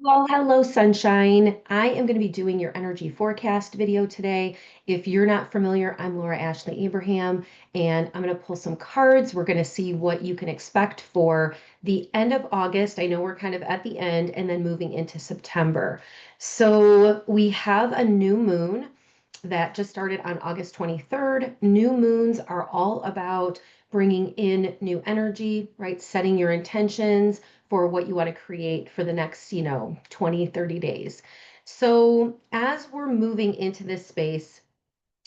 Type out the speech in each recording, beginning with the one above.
Well, hello, sunshine. I am going to be doing your energy forecast video today. If you're not familiar, I'm Laura Ashley Abraham, and I'm going to pull some cards. We're going to see what you can expect for the end of August. I know we're kind of at the end and then moving into September. So we have a new moon that just started on August 23rd. New moons are all about bringing in new energy, right? Setting your intentions for what you want to create for the next, 20, 30 days. So as we're moving into this space,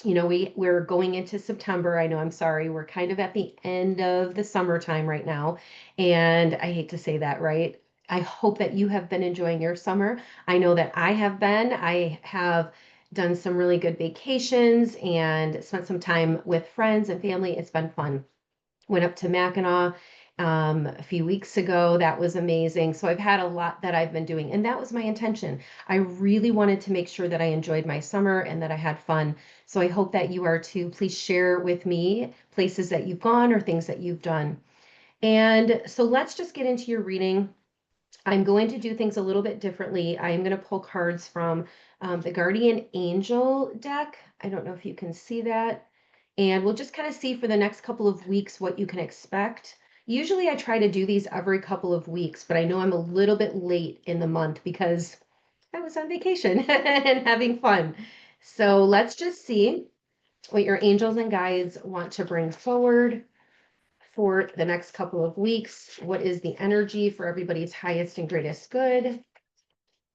we're going into September. I know, I'm sorry, we're kind of at the end of the summertime right now. And I hate to say that, right? I hope that you have been enjoying your summer. I know that I have been. I have done some really good vacations and spent some time with friends and family. It's been fun. Went up to Mackinac a few weeks ago. That was amazing. So I've had a lot that I've been doing, and that was my intention. I really wanted to make sure that I enjoyed my summer and that I had fun. So I hope that you are too. Please share with me places that you've gone or things that you've done. And so let's just get into your reading. I'm going to do things a little bit differently. I'm going to pull cards from the Guardian Angel deck. I don't know if you can see that. And we'll just kind of see for the next couple of weeks what you can expect. Usually I try to do these every couple of weeks, but I know I'm a little bit late in the month because I was on vacation and having fun. So let's just see what your angels and guides want to bring forward for the next couple of weeks. What is the energy for everybody's highest and greatest good?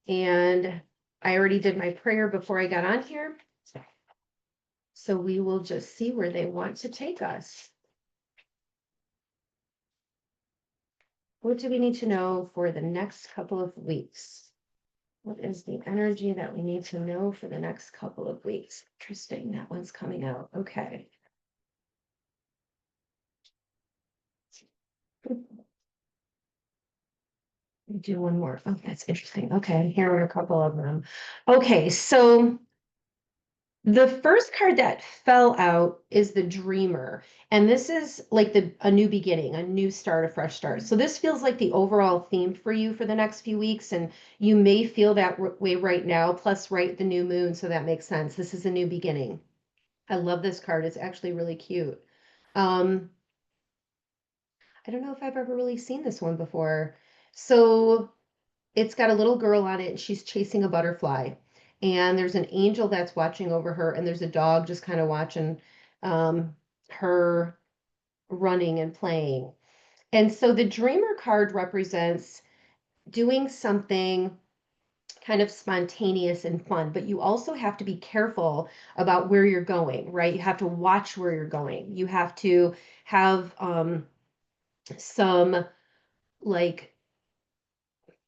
And I already did my prayer before I got on here. So we will just see where they want to take us. What do we need to know for the next couple of weeks? What is the energy that we need to know for the next couple of weeks? Interesting, that one's coming out. Okay. Do one more. Oh, that's interesting. Okay, here are a couple of them. Okay, so the first card that fell out is the Dreamer. And this is like a new beginning, a new start, a fresh start. So this feels like the overall theme for you for the next few weeks. And you may feel that way right now, plus right the new moon. So that makes sense. This is a new beginning. I love this card. It's actually really cute. Um, I don't know if I've ever really seen this one before. So it's got a little girl on it and she's chasing a butterfly. And there's an angel that's watching over her, and there's a dog just kind of watching um, her running and playing. And so the dreamer card represents doing something kind of spontaneous and fun, but you also have to be careful about where you're going, right? You have to watch where you're going. You have to have some like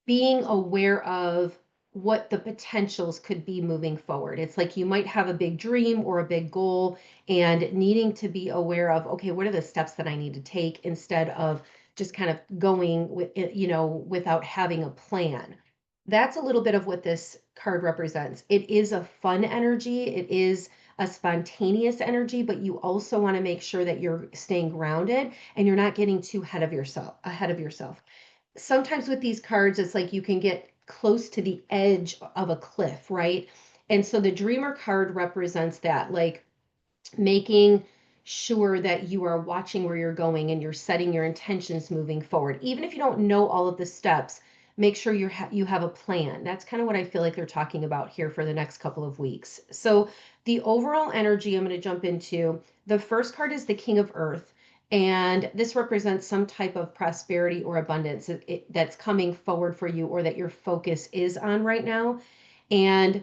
being aware of what the potentials could be moving forward. It's like you might have a big dream or a big goal and needing to be aware of, okay, what are the steps that I need to take instead of just kind of going with it, without having a plan. That's a little bit of what this card represents. It is a fun energy. It is a spontaneous energy, but you also want to make sure that you're staying grounded and you're not getting too ahead of yourself. Sometimes with these cards, it's like you can get close to the edge of a cliff, right? And so the dreamer card represents that, like making sure that you are watching where you're going and you're setting your intentions moving forward. Even if you don't know all of the steps, make sure you have a plan. That's kind of what I feel like they're talking about here for the next couple of weeks. So the overall energy I'm going to jump into, the first card is the King of Earth. And this represents some type of prosperity or abundance that's coming forward for you or that your focus is on right now. And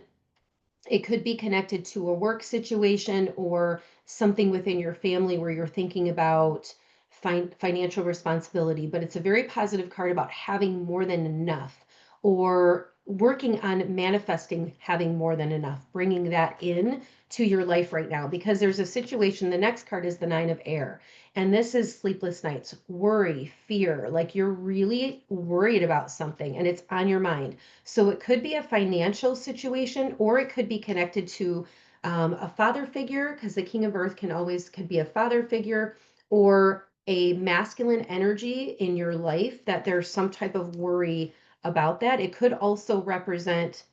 it could be connected to a work situation or something within your family where you're thinking about financial responsibility, but it's a very positive card about having more than enough or working on manifesting having more than enough, bringing that in to your life right now because there's a situation. The next card is the Nine of Air, and this is sleepless nights, worry, fear, like you're really worried about something and it's on your mind. So it could be a financial situation, or it could be connected to a father figure, because the King of Earth could be a father figure or a masculine energy in your life that there's some type of worry about that. It could also represent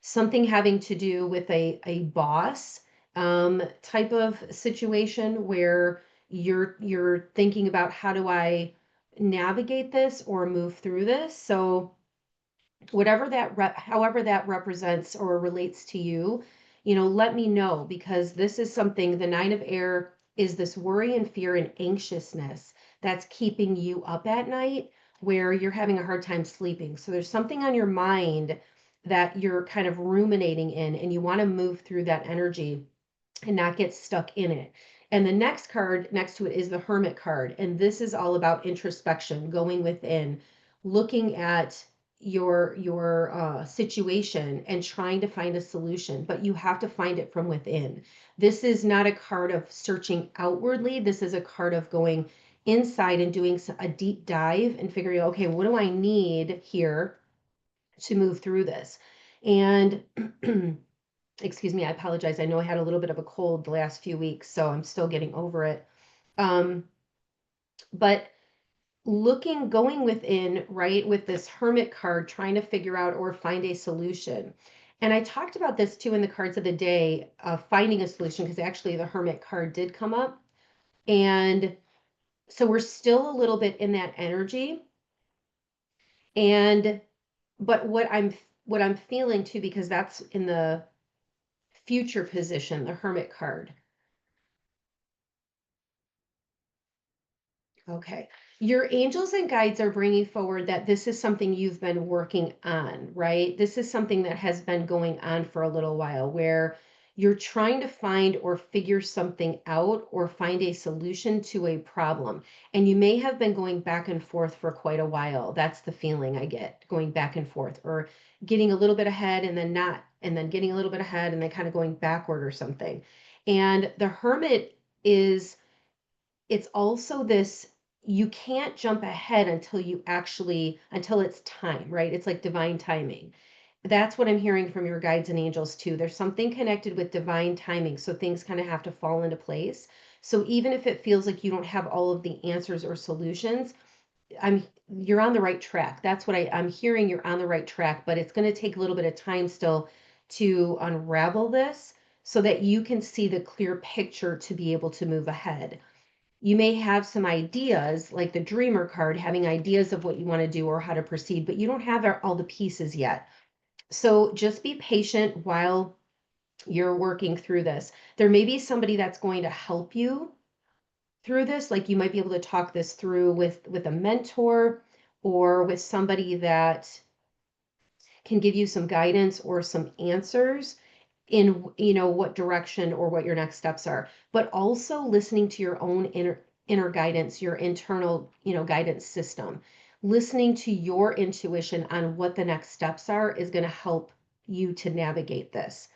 something having to do with a boss type of situation where you're thinking about how do I navigate this or move through this. So whatever however that represents or relates to you, let me know, because this is something, the nine of air is this worry and fear and anxiousness that's keeping you up at night, where you're having a hard time sleeping. So there's something on your mind that you're kind of ruminating in, and you want to move through that energy and not get stuck in it. And the next card next to it is the Hermit card. And this is all about introspection, going within, looking at your situation and trying to find a solution, but you have to find it from within. This is not a card of searching outwardly. This is a card of going inside and doing a deep dive and figuring out, okay, what do I need here to move through this? And excuse me, I apologize. I know I had a little bit of a cold the last few weeks, so I'm still getting over it. Um, but going within, right, with this Hermit card, trying to figure out or find a solution. And I talked about this too in the cards of the day, finding a solution, because actually the Hermit card did come up. And so we're still a little bit in that energy. And but what I'm feeling too, because that's in the future position, the Hermit card. Okay. Your angels and guides are bringing forward that this is something you've been working on, right? This is something that has been going on for a little while, where you're trying to find or figure something out or find a solution to a problem. And you may have been going back and forth for quite a while. That's the feeling I get, going back and forth, or getting a little bit ahead and then not, and then getting a little bit ahead and then kind of going backward or something. And the Hermit is, it's also this, you can't jump ahead until it's time, right? It's like divine timing. That's what I'm hearing from your guides and angels too. There's something connected with divine timing, so things kind of have to fall into place. So even if it feels like you don't have all of the answers or solutions, you're on the right track. That's what I'm hearing. You're on the right track, but it's going to take a little bit of time still to unravel this so that you can see the clear picture to be able to move ahead. You may have some ideas, like the dreamer card, having ideas of what you want to do or how to proceed, but you don't have all the pieces yet. So just be patient while you're working through this. There may be somebody that's going to help you through this. Like you might be able to talk this through with a mentor or with somebody that can give you some guidance or some answers in what direction or what your next steps are, but also listening to your own inner guidance, your internal guidance system. Listening to your intuition on what the next steps are is going to help you to navigate this.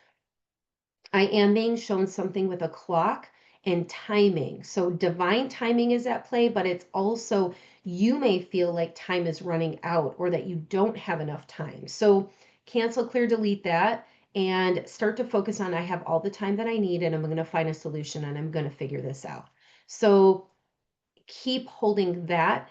I am being shown something with a clock and timing. So divine timing is at play, but it's also, you may feel like time is running out or that you don't have enough time. So cancel, clear, delete that and start to focus on, I have all the time that I need and I'm going to find a solution and I'm going to figure this out. So keep holding that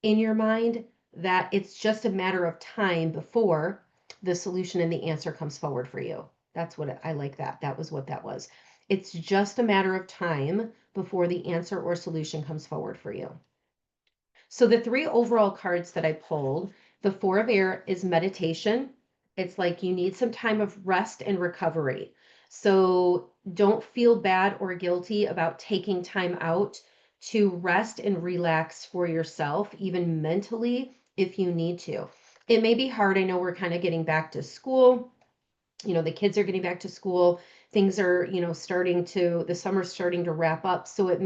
in your mind, that it's just a matter of time before the solution and the answer comes forward for you. That's what I like that. That was what that was. It's just a matter of time before the answer or solution comes forward for you. So the three overall cards that I pulled, the Four of Air is meditation. It's like you need some time of rest and recovery. So don't feel bad or guilty about taking time out to rest and relax for yourself, even mentally, if you need to. It may be hard. I know we're kind of getting back to school. The kids are getting back to school. Things are, the summer's starting to wrap up. So you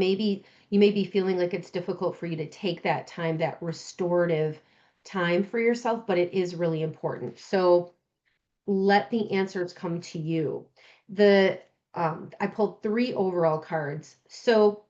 may be feeling like it's difficult for you to take that time, that restorative time for yourself, but it is really important. So let the answers come to you. I pulled three overall cards. So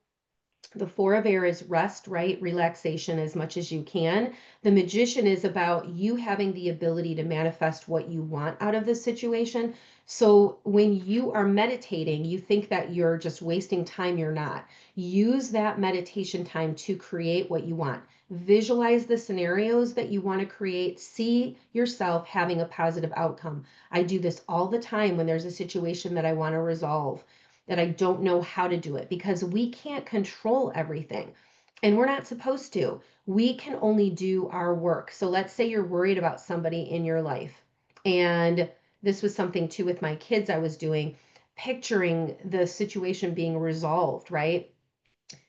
the Four of Air is rest, right? Relaxation as much as you can. The Magician is about you having the ability to manifest what you want out of this situation. So when you are meditating, you think that you're just wasting time. You're not. Use that meditation time to create what you want. Visualize the scenarios that you want to create. See yourself having a positive outcome. I do this all the time when there's a situation that I want to resolve, that I don't know how to do it, because we can't control everything. And we're not supposed to. We can only do our work. So let's say you're worried about somebody in your life. And this was something too with my kids I was doing, picturing the situation being resolved, right?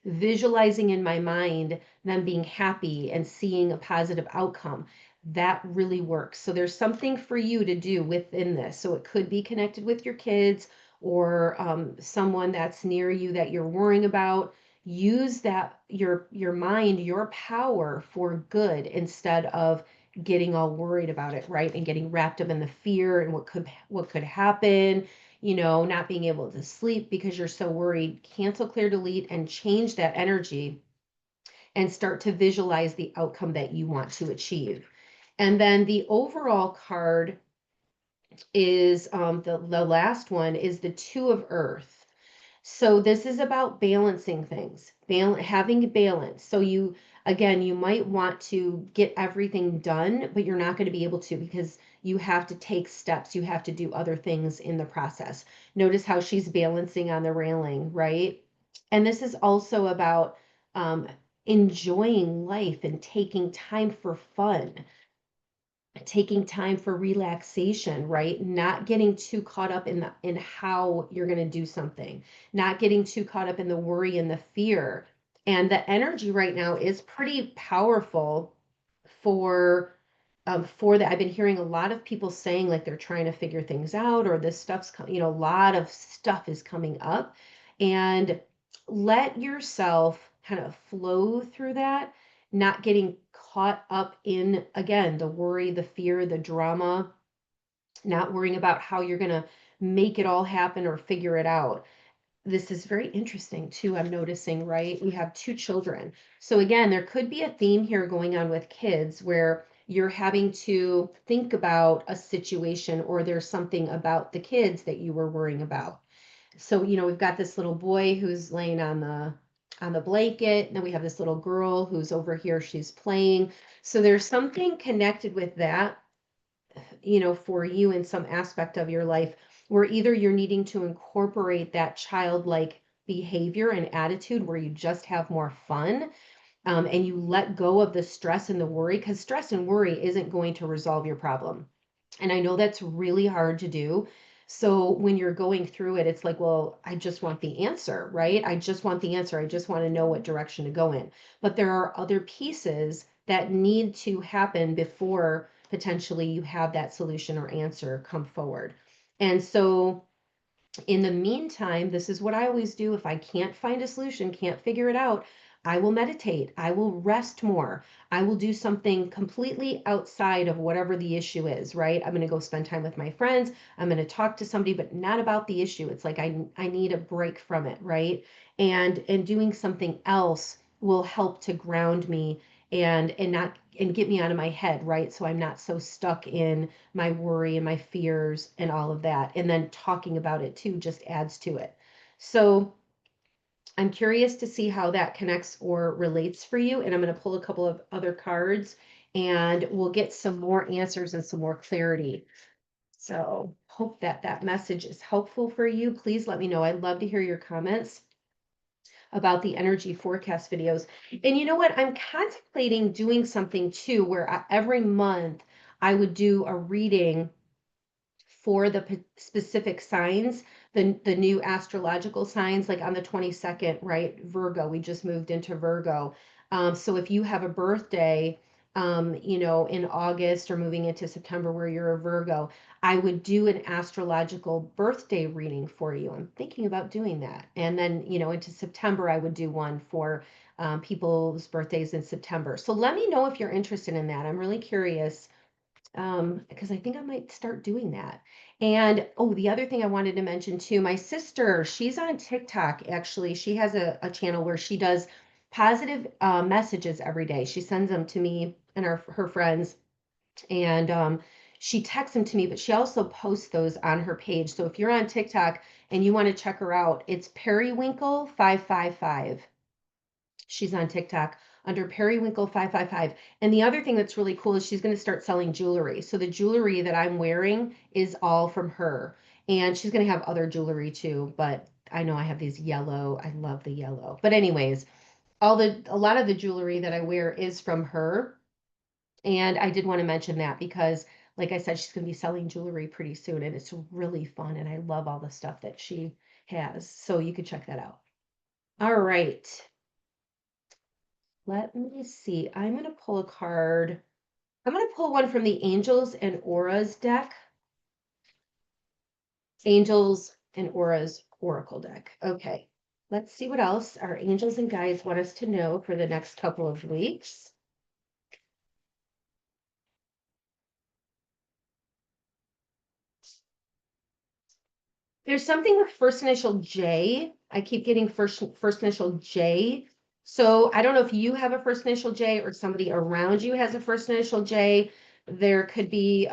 Visualizing in my mind them being happy and seeing a positive outcome. That really works. So there's something for you to do within this. So it could be connected with your kids or someone that's near you that you're worrying about. Use that your mind, your power for good instead of getting all worried about it, right? And getting wrapped up in the fear and what could happen, not being able to sleep because you're so worried. Cancel, clear, delete, and change that energy and start to visualize the outcome that you want to achieve. And then the overall card is the last one is the Two of Earth. So this is about balancing things, having balance. So again, you might want to get everything done, but you're not going to be able to because you have to take steps. You have to do other things in the process. Notice how she's balancing on the railing, right? And this is also about um, enjoying life and taking time for fun, taking time for relaxation, right? Not getting too caught up in how you're going to do something, not getting too caught up in the worry and the fear. And the energy right now is pretty powerful for that. I've been hearing a lot of people saying like they're trying to figure things out, or this stuff's a lot of stuff is coming up. And let yourself kind of flow through that, not getting caught up in, again, the worry, the fear, the drama, not worrying about how you're going to make it all happen or figure it out. This is very interesting too. I'm noticing, right? We have two children. So again, there could be a theme here going on with kids where you're having to think about a situation, or there's something about the kids that you were worrying about. So, we've got this little boy who's laying on the blanket, and then we have this little girl who's over here, she's playing. So there's something connected with that, for you in some aspect of your life, where either you're needing to incorporate that childlike behavior and attitude where you just have more fun, and you let go of the stress and the worry, because stress and worry isn't going to resolve your problem. And I know that's really hard to do. So when you're going through it, it's like, well, I just want the answer, right? I just want the answer. I just want to know what direction to go in. But there are other pieces that need to happen before potentially you have that solution or answer come forward. And so in the meantime, this is what I always do. If I can't find a solution, can't figure it out, I will meditate. I will rest more. I will do something completely outside of whatever the issue is, right? I'm going to go spend time with my friends. I'm going to talk to somebody, but not about the issue. It's like I need a break from it, right? And doing something else will help to ground me and get me out of my head, right? So I'm not so stuck in my worry and my fears and all of that. And then talking about it too just adds to it. So I'm curious to see how that connects or relates for you. And I'm going to pull a couple of other cards and we'll get some more answers and some more clarity. So hope that message is helpful for you. Please let me know. I'd love to hear your comments about the energy forecast videos. And you know what? I'm contemplating doing something too, where every month I would do a reading for the specific signs, the new astrological signs, like on the 22nd, right? Virgo, we just moved into Virgo. So if you have a birthday, in August or moving into September where you're a Virgo, I would do an astrological birthday reading for you. I'm thinking about doing that. And then, into September, I would do one for people's birthdays in September. So let me know if you're interested in that. I'm really curious, because I think I might start doing that. And oh, the other thing I wanted to mention too, my sister, she's on TikTok. Actually, she has a channel where she does positive messages every day. She sends them to me and her friends, and she texts them to me, but she also posts those on her page. So if you're on TikTok and you want to check her out, it's Periwinkle 555. She's on TikTok. under Periwinkle 555. And the other thing that's really cool is she's going to start selling jewelry. So the jewelry that I'm wearing is all from her. And she's going to have other jewelry too, but I know I have these yellow. I love the yellow. But anyways, a lot of the jewelry that I wear is from her. And I did want to mention that because, like I said, she's going to be selling jewelry pretty soon, and it's really fun. And I love all the stuff that she has. So you could check that out. All right. Let me see. I'm going to pull a card. I'm going to pull one from the Angels and Auras deck. Angels and Auras Oracle deck. Okay. Let's see what else our angels and guides want us to know for the next couple of weeks. There's something with first initial J. I keep getting first initial J. So I don't know if you have a first initial J or somebody around you has a first initial J. There could be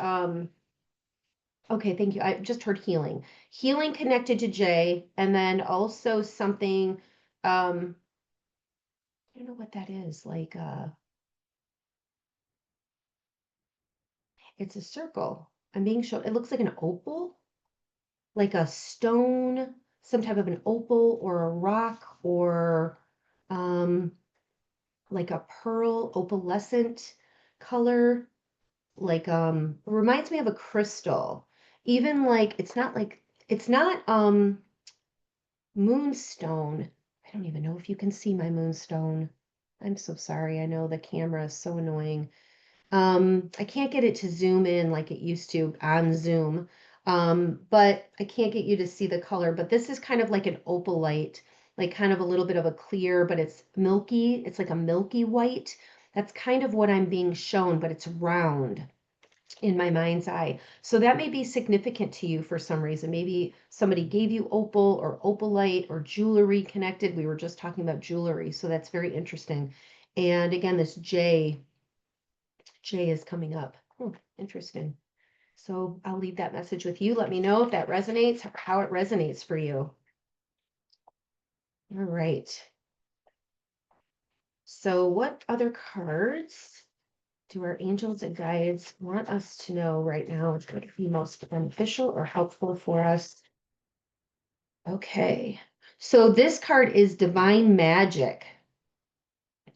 okay, thank you. I just heard healing. Healing connected to J, and then also something I don't know what that is. Like it's a circle. I'm being shown it looks like an opal, like a stone, some type of an opal or a rock or um like a pearl opalescent color, like reminds me of a crystal. Even like it's not moonstone. I don't even know if you can see my moonstone. I'm so sorry. I know the camera is so annoying. I can't get it to zoom in like it used to on Zoom. But I can't get you to see the color, but this is kind of like an opalite, like kind of a little bit of a clear, but it's milky. It's like a milky white. That's kind of what I'm being shown, but it's round in my mind's eye. So that may be significant to you for some reason. Maybe somebody gave you opal or opalite or jewelry connected. We were just talking about jewelry, so that's very interesting. And again, this J is coming up. Interesting. So I'll leave that message with you. Let me know if that resonates, how it resonates for you. All right. So what other cards do our angels and guides want us to know right now is going to be most beneficial or helpful for us? Okay. So this card is Divine Magic.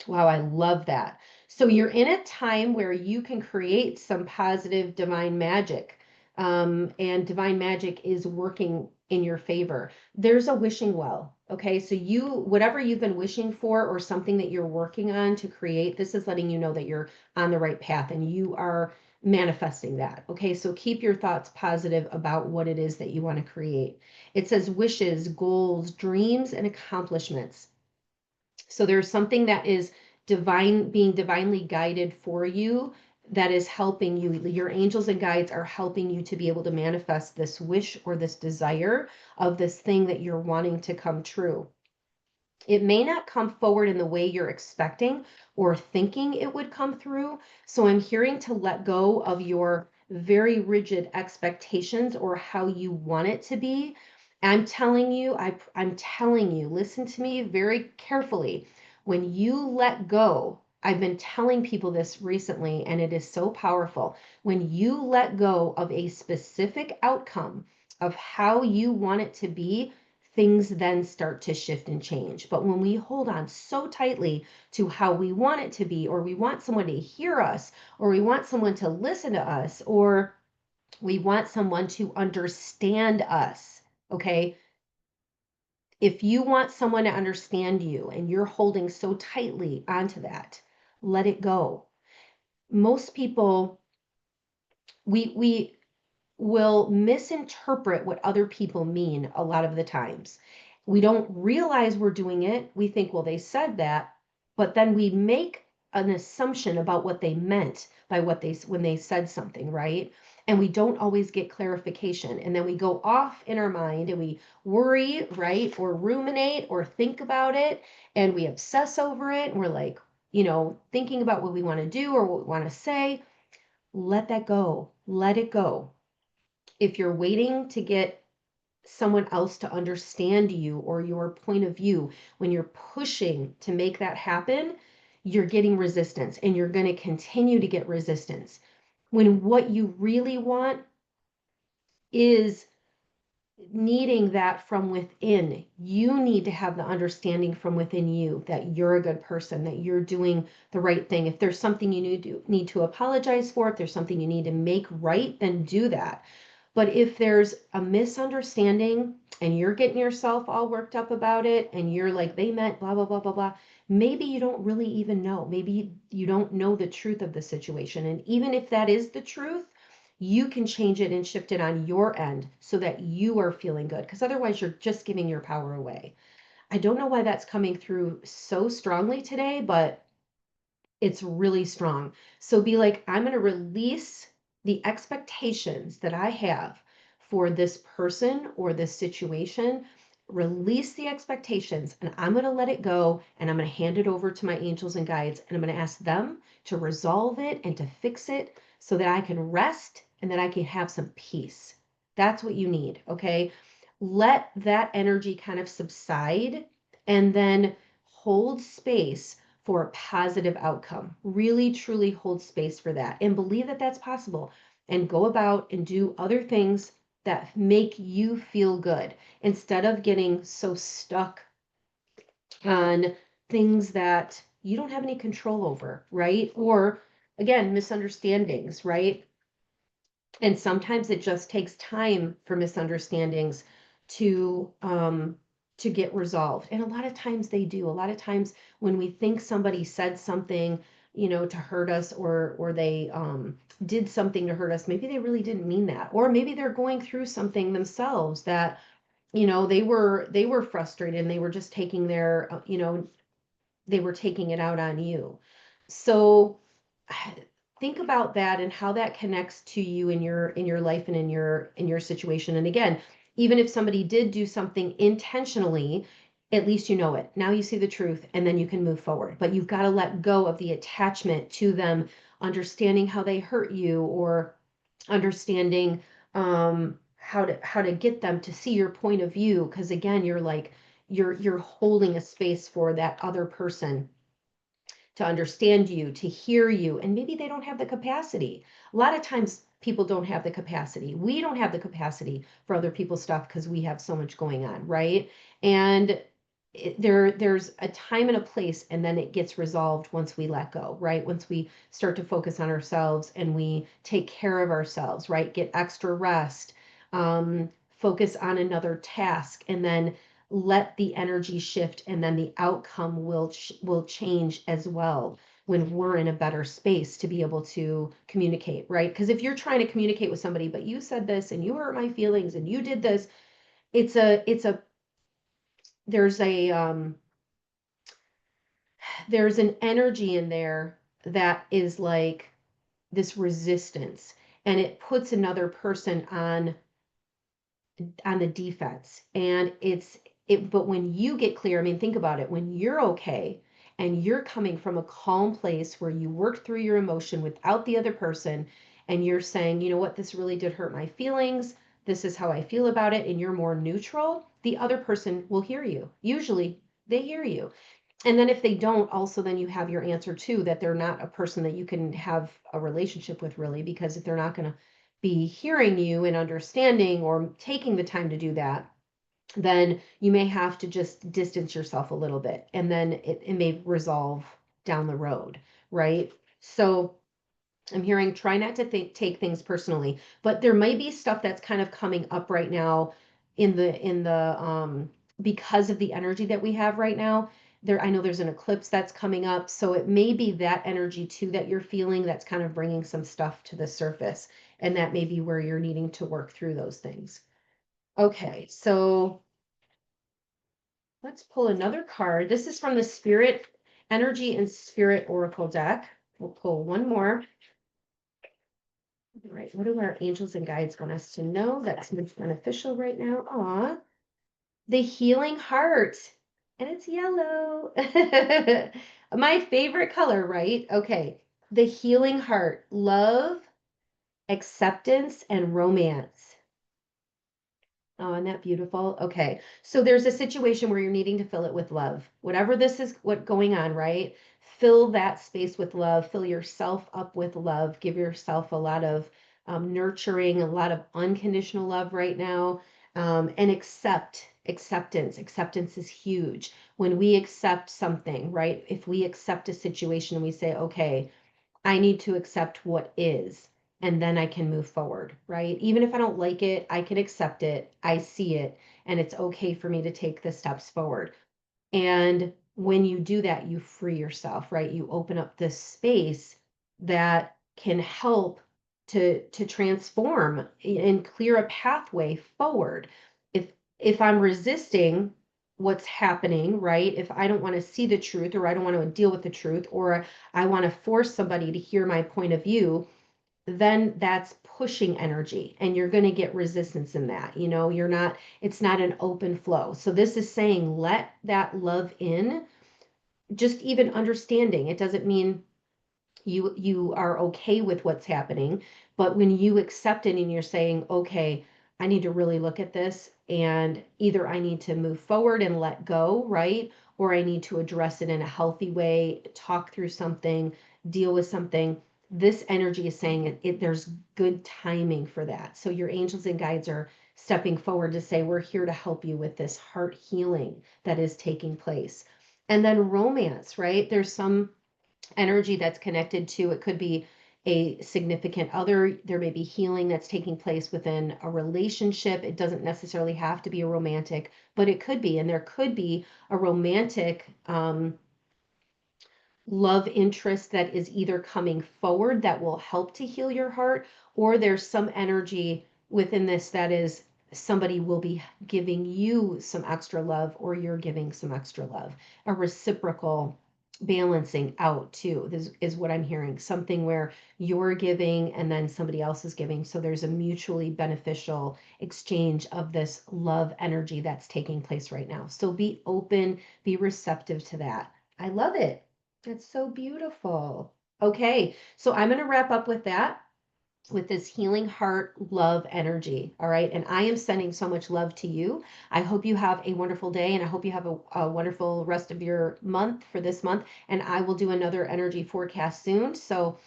Wow, I love that. So you're in a time where you can create some positive divine magic, and divine magic is working in your favor. There's a wishing well. Okay, so whatever you've been wishing for or something that you're working on to create, this is letting you know that you're on the right path and you are manifesting that. Okay, so keep your thoughts positive about what it is that you want to create. It says wishes, goals, dreams, and accomplishments. So there's something that is being divinely guided for you that is helping you. Your angels and guides are helping you to be able to manifest this wish or this desire of this thing that you're wanting to come true. It may not come forward in the way you're expecting or thinking it would come through. So I'm hearing to let go of your very rigid expectations or how you want it to be. I'm telling you, listen to me very carefully. When you let go, I've been telling people this recently, and it is so powerful. When you let go of a specific outcome of how you want it to be, things then start to shift and change. But when we hold on so tightly to how we want it to be, or we want someone to hear us, or we want someone to listen to us, or we want someone to understand us, okay? If you want someone to understand you and you're holding so tightly onto that, let it go. Most people, we will misinterpret what other people mean a lot of the times. We don't realize we're doing it. We think, well, they said that, but then we make an assumption about what they meant by when they said something, right? And we don't always get clarification. And then we go off in our mind and we worry, right? Or ruminate or think about it and we obsess over it. And we're like, thinking about what we want to do or what we want to say. Let that go. Let it go. If you're waiting to get someone else to understand you or your point of view, when you're pushing to make that happen, you're getting resistance and you're going to continue to get resistance. When what you really want is needing that from within. You need to have the understanding from within you that you're a good person, that you're doing the right thing. If there's something you need to apologize for, if there's something you need to make right, then do that. But if there's a misunderstanding and you're getting yourself all worked up about it and you're like, they meant blah, blah, blah, blah, blah, maybe you don't really even know. Maybe you don't know the truth of the situation. And even if that is the truth, you can change it and shift it on your end so that you are feeling good. Because otherwise, you're just giving your power away. I don't know why that's coming through so strongly today, but it's really strong. So be like, I'm going to release the expectations that I have for this person or this situation. Release the expectations and I'm going to let it go and I'm going to hand it over to my angels and guides and I'm going to ask them to resolve it and to fix it so that I can rest and that I can have some peace. That's what you need. Okay. Let that energy kind of subside and then hold space for a positive outcome. Really, truly hold space for that and believe that that's possible and go about and do other things that make you feel good instead of getting so stuck on things that you don't have any control over, right? Or again, misunderstandings, right? And sometimes it just takes time for misunderstandings to um to get resolved. And a lot of times they do. A lot of times when we think somebody said something, to hurt us or they did something to hurt us, maybe they really didn't mean that. Or maybe they're going through something themselves that, they were frustrated and they were just taking their, they were taking it out on you. So think about that and how that connects to you in your life and in your situation. And again, even if somebody did do something intentionally, at least you know it. Now you see the truth and then you can move forward. But you've got to let go of the attachment to them, understanding how they hurt you or understanding how to get them to see your point of view. Because again, you're like you're holding a space for that other person to understand you, to hear you, and maybe they don't have the capacity. A lot of times people don't have the capacity. We don't have the capacity for other people's stuff because we have so much going on, right? And there's a time and a place, and then it gets resolved once we let go, right? Once we start to focus on ourselves and we take care of ourselves, right? Get extra rest, focus on another task, and then let the energy shift and then the outcome will change as well when we're in a better space to be able to communicate, right? Because if you're trying to communicate with somebody but you said this and you hurt my feelings and you did this, it's a there's a there's an energy in there that is like this resistance and it puts another person on the defense. And but when you get clear, I mean, think about it, when you're okay and you're coming from a calm place where you work through your emotion without the other person, and you're saying, you know what, this really did hurt my feelings. This is how I feel about it. And you're more neutral, the other person will hear you. Usually they hear you. And then if they don't, also then you have your answer too, that they're not a person that you can have a relationship with really, because if they're not going to be hearing you and understanding or taking the time to do that, then you may have to just distance yourself a little bit and then it may resolve down the road, right? So I'm hearing try not to take things personally, but there might be stuff that's kind of coming up right now in the because of the energy that we have right now. There, I know there's an eclipse that's coming up, so it may be that energy too that you're feeling that's kind of bringing some stuff to the surface, and that may be where you're needing to work through those things. Okay, so let's pull another card. This is from the Spirit Energy and Spirit Oracle deck. We'll pull one more. All right, what do our angels and guides want us to know that's beneficial right now? Aw, the healing heart, and it's yellow. My favorite color, right? Okay, the healing heart, love, acceptance, and romance. Oh, isn't that beautiful? Okay, so there's a situation where you're needing to fill it with love. Whatever this is, what going on, right? fill that space with love, fill yourself up with love, give yourself a lot of nurturing, a lot of unconditional love right now, and acceptance. Acceptance is huge. When we accept something, right? If we accept a situation and we say, okay, I need to accept what is, and then I can move forward, right? Even if I don't like it, I can accept it. I see it, and it's okay for me to take the steps forward. And when you do that, you free yourself, right? You open up this space that can help to transform and clear a pathway forward. If I'm resisting what's happening, right? If I don't want to see the truth, or I don't want to deal with the truth, or I want to force somebody to hear my point of view, then that's pushing energy, and you're going to get resistance in that. You're not, it's not an open flow. So this is saying let that love in, just even understanding. It doesn't mean you are okay with what's happening, but when you accept it and you're saying, okay, I need to really look at this, and either I need to move forward and let go, right? Or I need to address it in a healthy way, talk through something, deal with something. This energy is saying there's good timing for that. So your angels and guides are stepping forward to say, we're here to help you with this heart healing that is taking place. And then romance, right? There's some energy that's connected to, it could be a significant other. There may be healing that's taking place within a relationship. It doesn't necessarily have to be a romantic, but it could be. And there could be a romantic love interest that is either coming forward that will help to heal your heart, or there's some energy within this that is somebody will be giving you some extra love, or you're giving some extra love. A reciprocal balancing out too. This is what I'm hearing. Something where you're giving and then somebody else is giving. So there's a mutually beneficial exchange of this love energy that's taking place right now. So be open, be receptive to that. I love it. It's so beautiful. Okay, so I'm going to wrap up with that, with this healing heart love energy. All right. And I am sending so much love to you. I hope you have a wonderful day, and I hope you have a wonderful rest of your month for this month. And I will do another energy forecast soon. So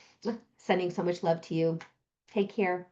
sending so much love to you. Take care.